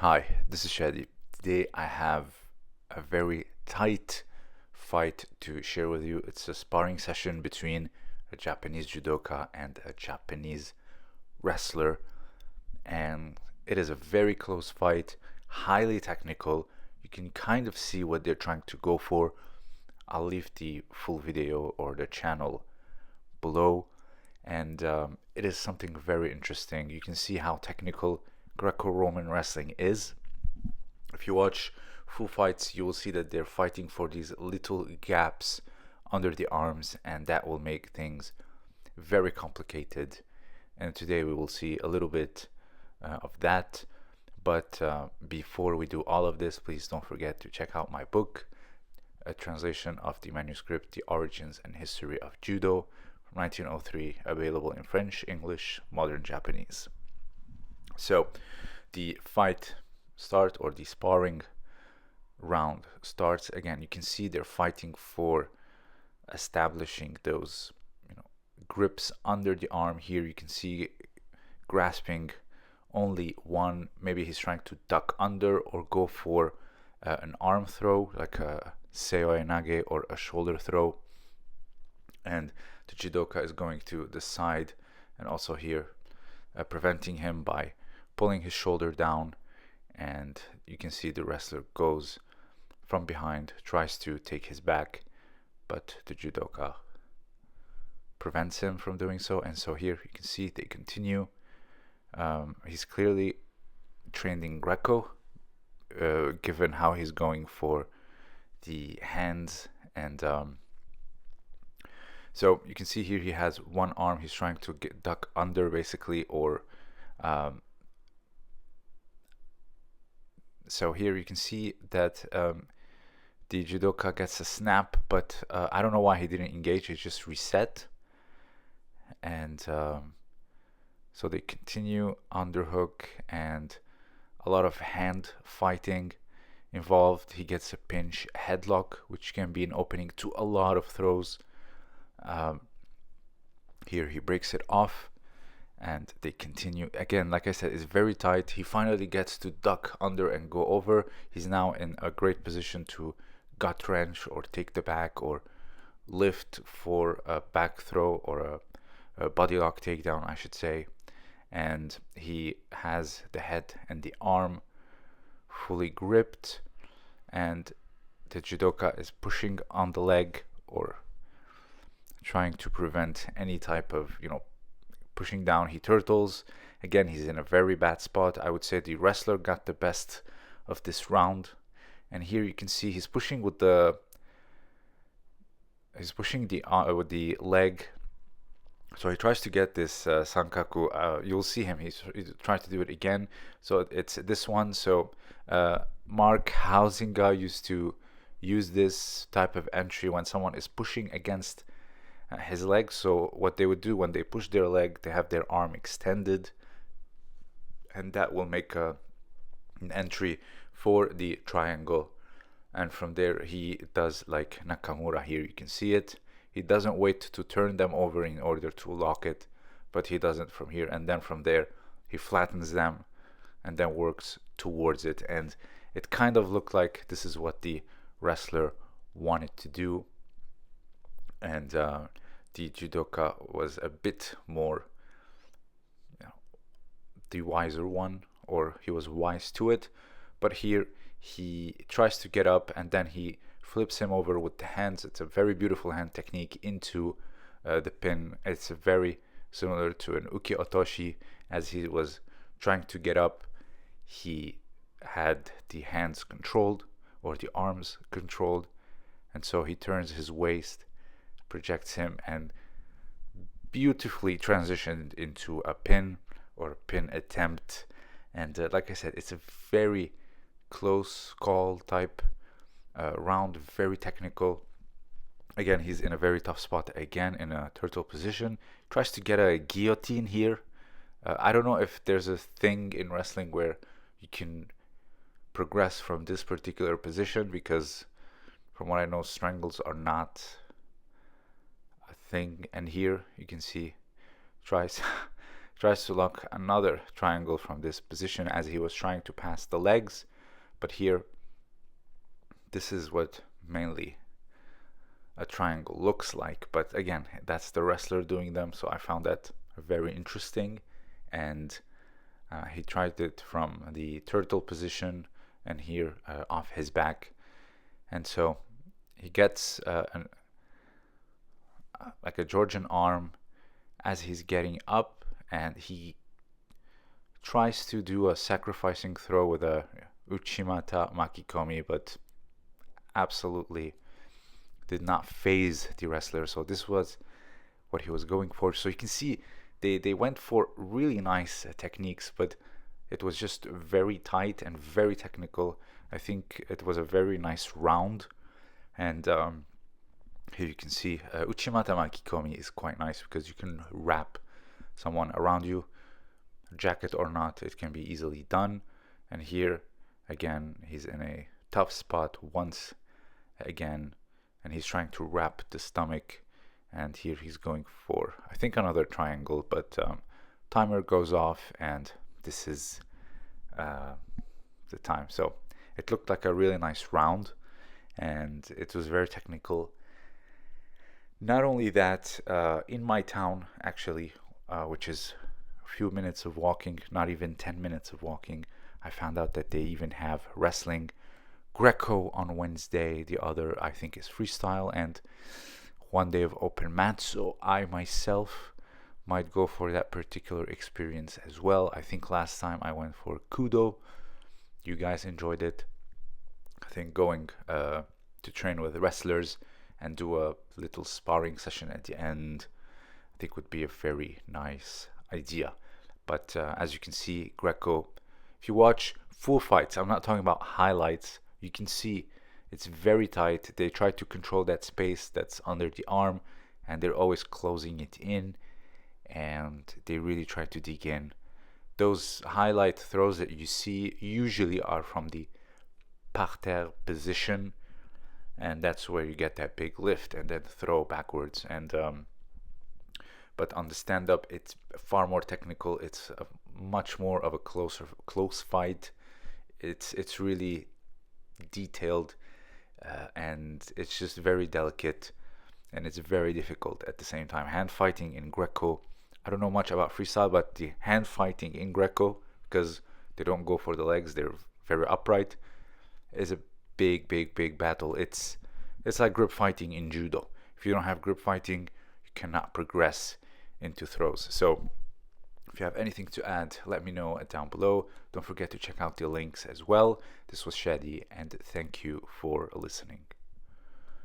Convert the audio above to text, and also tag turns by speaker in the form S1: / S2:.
S1: Hi, this is Shadi. Today I have a very tight fight to share with you. It's a sparring session between a Japanese judoka and a Japanese wrestler, and it is a very close fight, highly technical. You can kind of see what they're trying to go for. I'll leave the full video or the channel below, and it is something very interesting. You can see how technical Greco-Roman wrestling is. If you watch full fights, you will see that they're fighting for these little gaps under the arms, and that will make things very complicated. And today we will see a little bit of that. But before we do all of this, please don't forget to check out my book, a translation of the manuscript, The Origins and History of Judo, from 1903, available in French, English, modern Japanese. So the fight start, or the sparring round starts. Again, you can see they're fighting for establishing those grips under the arm. Here you can see grasping only one. Maybe he's trying to duck under or go for an arm throw, like a seoi nage or a shoulder throw, and the judoka is going to the side and also here preventing him by pulling his shoulder down. And you can see the wrestler goes from behind, tries to take his back, but the judoka prevents him from doing so. And so here you can see they continue. He's clearly trained in Greco, given how he's going for the hands. And so you can see here he has one arm, he's trying to duck under basically, or so here you can see that the judoka gets a snap, but I don't know why he didn't engage. It just reset. And so they continue underhook, and a lot of hand fighting involved. He gets a pinch headlock, which can be an opening to a lot of throws. Here he breaks it off, and they continue. Again, like I said, it's very tight. He finally gets to duck under and go over. He's now in a great position to gut wrench or take the back or lift for a back throw or a body lock takedown, I should say. And he has the head and the arm fully gripped, and the judoka is pushing on the leg or trying to prevent any type of pushing down. He turtles. Again, he's in a very bad spot. I would say the wrestler got the best of this round. And here you can see he's pushing with the with the leg. So he tries to get this sankaku. You'll see him. He's trying to do it again. So it's this one. So Mark Hausinger used to use this type of entry when someone is pushing against his leg. So what they would do when they push their leg, they have their arm extended, and that will make an entry for the triangle. And from there he does like Nakamura. Here you can see it. He doesn't wait to turn them over in order to lock it, but he does it from here, and then from there he flattens them and then works towards it. And it kind of looked like this is what the wrestler wanted to do. And the judoka was a bit more the wiser one, or he was wise to it. But here he tries to get up, and then he flips him over with the hands. It's a very beautiful hand technique into the pin. It's very similar to an uki otoshi. As he was trying to get up, he had the hands controlled, or the arms controlled, and so he turns his waist, projects him, and beautifully transitioned into a pin or a pin attempt. And like I said, it's a very close call type round, very technical. Again, he's in a very tough spot, again in a turtle position. Tries to get a guillotine here. I don't know if there's a thing in wrestling where you can progress from this particular position, because from what I know, strangles are not a thing. And here you can see tries tries to lock another triangle from this position as he was trying to pass the legs. But here, this is what mainly a triangle looks like. But again, that's the wrestler doing them, so I found that very interesting. And he tried it from the turtle position, and here off his back. And so he gets like a Georgian arm as he's getting up, and he tries to do a sacrificing throw with a Uchimata Makikomi, but absolutely did not phase the wrestler. So this was what he was going for. So you can see they went for really nice techniques, but it was just very tight and very technical. I think it was a very nice round. And here you can see Uchimata Makikomi is quite nice because you can wrap someone around you, jacket or not, it can be easily done. And here again, he's in a tough spot once again, and he's trying to wrap the stomach. And here he's going for, I think, another triangle, but timer goes off, and this is the time. So it looked like a really nice round, and it was very technical. Not only that, in my town, actually, which is a few minutes of walking, not even 10 minutes of walking, I found out that they even have wrestling, Greco on Wednesday. The other, I think, is freestyle, and one day of open mat. So I myself might go for that particular experience as well. I think last time I went for Judo. You guys enjoyed it. I think going to train with wrestlers and do a little sparring session at the end, I think would be a very nice idea. But as you can see, Greco, if you watch full fights, I'm not talking about highlights, you can see it's very tight. They try to control that space that's under the arm, and they're always closing it in, and they really try to dig in. Those highlight throws that you see usually are from the parterre position, and that's where you get that big lift and then throw backwards. And but on the stand-up, it's far more technical. It's much more of a close fight. It's really detailed, and it's just very delicate, and it's very difficult at the same time. Hand fighting in Greco, I don't know much about freestyle, but the hand fighting in Greco, because they don't go for the legs, they're very upright, is a big battle. It's like grip fighting in Judo. If you don't have grip fighting, you cannot progress into throws. So if you have anything to add, let me know down below. Don't forget to check out the links as well. This was Shadi, and thank you for listening.